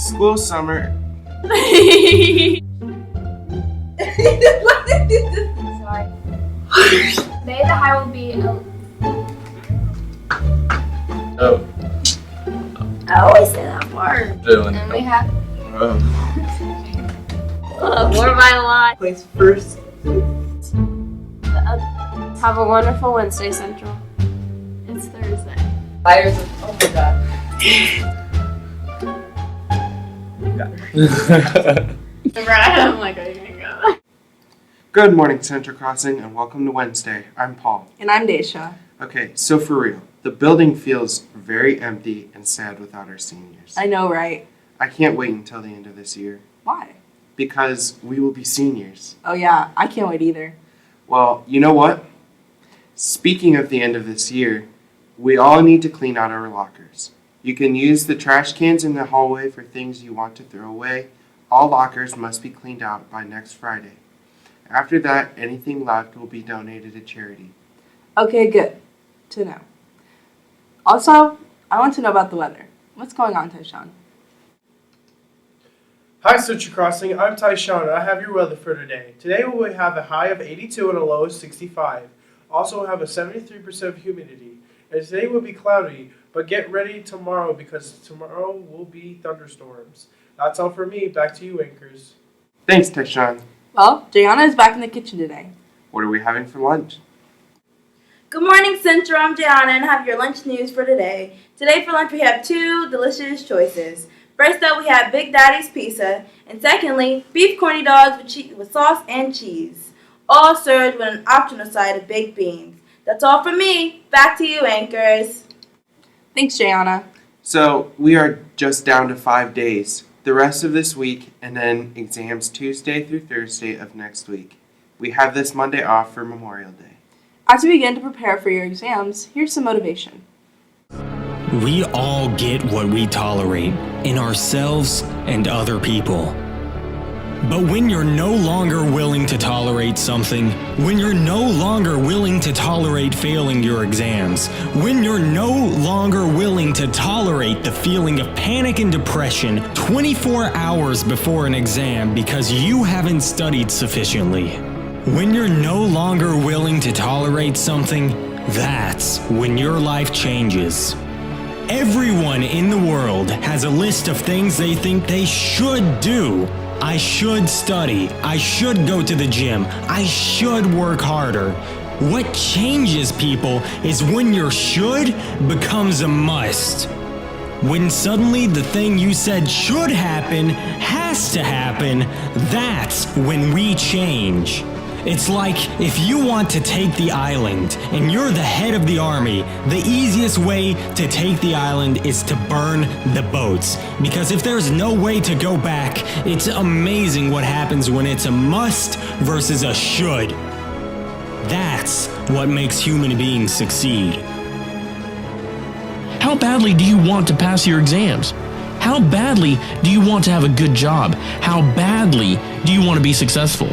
School summer. Sorry. Today the high will be. Oh. I always say that part. Dylan. And we have. Oh. More my life. Place first. Have a wonderful Wednesday, Central. It's Thursday. Fires of, oh my god. I'm like, are you gonna go? Good morning, Central Crossing, and welcome to Wednesday. I'm Paul. And I'm Daisha. Okay, so for real, the building feels very empty and sad without our seniors. I know, right? I can't wait until the end of this year, Why? because we will be seniors. Oh yeah, I can't wait either. Well, you know what? Speaking of the end of this year, we all need to clean out our lockers. You can use the trash cans in the hallway for things you want to throw away. All lockers must be cleaned out by next Friday. After that, anything left will be donated to charity. Okay, good to know. Also, I want to know about the weather. What's going on, Tyshawn? Hi, Central Crossing. I'm Tyshawn, and I have your weather for today. Today we will have a high of 82 and a low of 65. Also, we'll have a 73% humidity. And today will be cloudy, but get ready tomorrow because tomorrow will be thunderstorms. That's all for me. Back to you, anchors. Thanks, Tyshawn. Well, Jayana is back in the kitchen today. What are we having for lunch? Good morning, Central. I'm Gianna and I have your lunch news for today. Today for lunch we have two delicious choices. First up we have Big Daddy's Pizza, and secondly, beef corny dogs with sauce and cheese. All served with an optional side of baked beans. That's all from me. Back to you, anchors. Thanks, Jayana. So, we are just down to 5 days. The rest of this week, and then exams Tuesday through Thursday of next week. We have this Monday off for Memorial Day. As we begin to prepare for your exams, here's some motivation. We all get what we tolerate in ourselves and other people. But when you're no longer willing to tolerate something, when you're no longer willing to tolerate failing your exams, when you're no longer willing to tolerate the feeling of panic and depression 24 hours before an exam because you haven't studied sufficiently, when you're no longer willing to tolerate something, that's when your life changes. Everyone in the world has a list of things they think they should do. I should study. I should go to the gym. I should work harder. What changes people is when your should becomes a must. When suddenly the thing you said should happen has to happen, that's when we change. It's like if you want to take the island and you're the head of the army, the easiest way to take the island is to burn the boats. Because if there's no way to go back, it's amazing what happens when it's a must versus a should. That's what makes human beings succeed. How badly do you want to pass your exams? How badly do you want to have a good job? How badly do you want to be successful?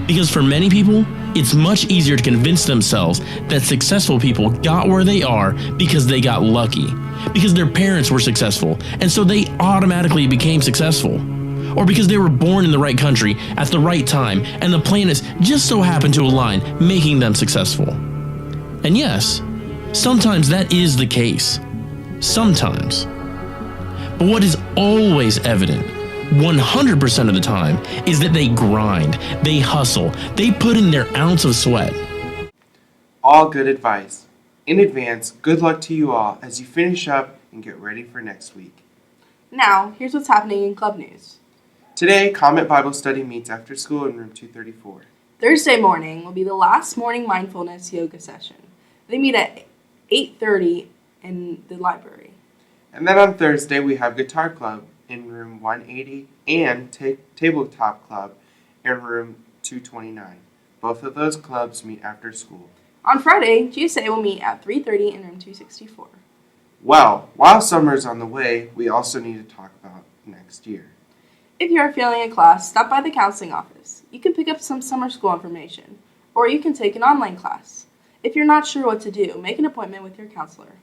Because for many people, it's much easier to convince themselves that successful people got where they are because they got lucky, because their parents were successful, and so they automatically became successful. Or because they were born in the right country at the right time, and the planets just so happened to align, making them successful. And yes, sometimes that is the case. Sometimes. But what is always evident 100% of the time is that they grind, they hustle, they put in their ounce of sweat. All good advice. In advance, good luck to you all as you finish up and get ready for next week. Now, here's what's happening in club news. Today, Comet Bible Study meets after school in room 234. Thursday morning will be the last morning mindfulness yoga session. They meet at 8:30 in the library. And then on Thursday, we have Guitar Club in room 180 and Tabletop Club in room 229. Both of those clubs meet after school. On Friday, GSA will meet at 3:30 in room 264. Well, while summer's on the way, we also need to talk about next year. If you are failing a class, stop by the counseling office. You can pick up some summer school information, or you can take an online class. If you're not sure what to do, make an appointment with your counselor.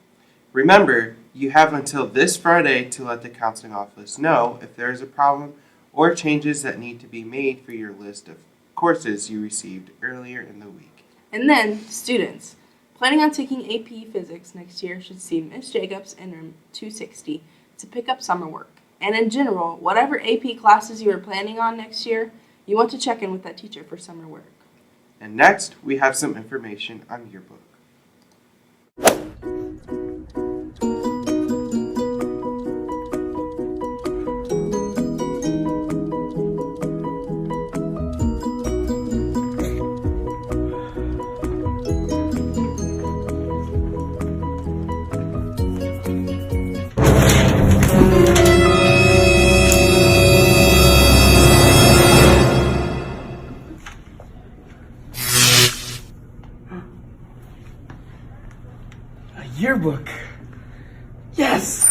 Remember, You have until this Friday to let the counseling office know if there is a problem or changes that need to be made for your list of courses you received earlier in the week. And then, students planning on taking AP Physics next year should see Miss Jacobs in room 260 to pick up summer work. And in general, whatever AP classes you are planning on next year, you want to check in with that teacher for summer work. And next, we have some information on yearbook. A yearbook. Yes.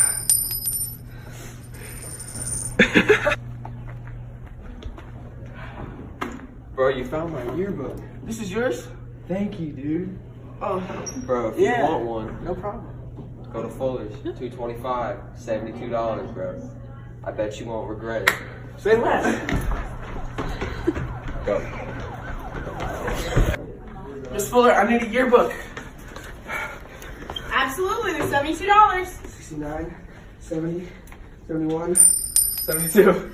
Bro, you found my yearbook. This is yours? Thank you, dude. Oh, Bro, if Yeah. you want one, no problem. go to Fuller's. $225, $72, bro. I bet you won't regret it. Say less. Go. Miss Fuller, I need a yearbook. Absolutely, they're $72. 69, 70, 71, 72.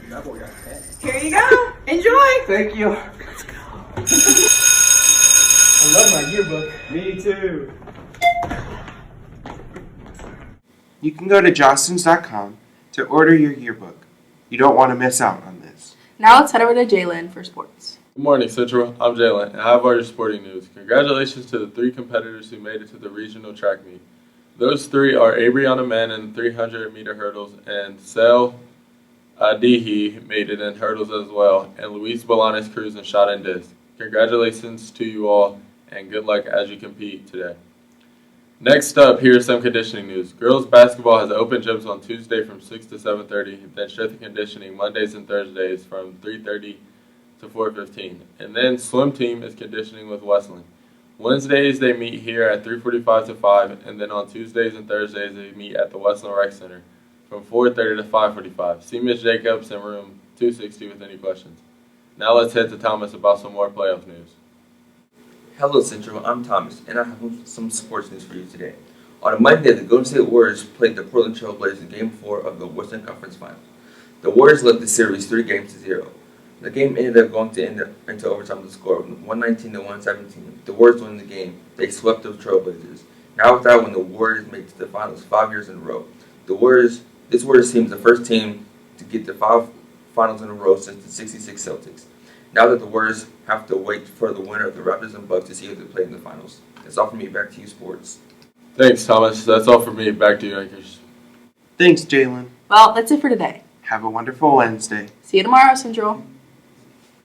Here you go. Enjoy. Thank you. Let's go. I love my yearbook. Me too. You can go to jostens.com to order your yearbook. You don't want to miss out on this. Now let's head over to Jalen for sports. Good morning, Central. I'm Jalen, and I have all your sporting news. Congratulations to the 3 competitors who made it to the regional track meet. Those 3 are Avery on the men in 300-meter hurdles, and Sel Adihi made it in hurdles as well, and Luis Bolanes Cruz in shot and disc. Congratulations to you all, and good luck as you compete today. Next up, here's some conditioning news. Girls basketball has open gyms on Tuesday from 6 to 7:30, then strength and conditioning Mondays and Thursdays from 3:30 to 4:15. And then swim team is conditioning with Wesleyan. Wednesdays they meet here at 3:45 to 5, and then on Tuesdays and Thursdays they meet at the Wesleyan Rec Center from 4:30 to 5:45. See Ms. Jacobs in room 260 with any questions. Now let's head to Thomas about some more playoff news. Hello Central, I'm Thomas, and I have some sports news for you today. On Monday, the Golden State Warriors played the Portland Trail Blazers in Game 4 of the Western Conference Finals. The Warriors led the series 3-0. The game ended up going into overtime with a score of 119 to 117. The Warriors won the game. They swept the Trailblazers. Now with that, when the Warriors made it to the finals 5 years in a row. This Warriors team is the first team to get the 5 finals in a row since the '66 Celtics. Now that the Warriors have to wait for the winner of the Raptors and Bucks to see who they play in the finals. That's all from me. Back to you, sports. Thanks, Thomas. That's all for me. Back to you, Anchors. Thanks, Jalen. Well, that's it for today. Have a wonderful Wednesday. See you tomorrow, Central.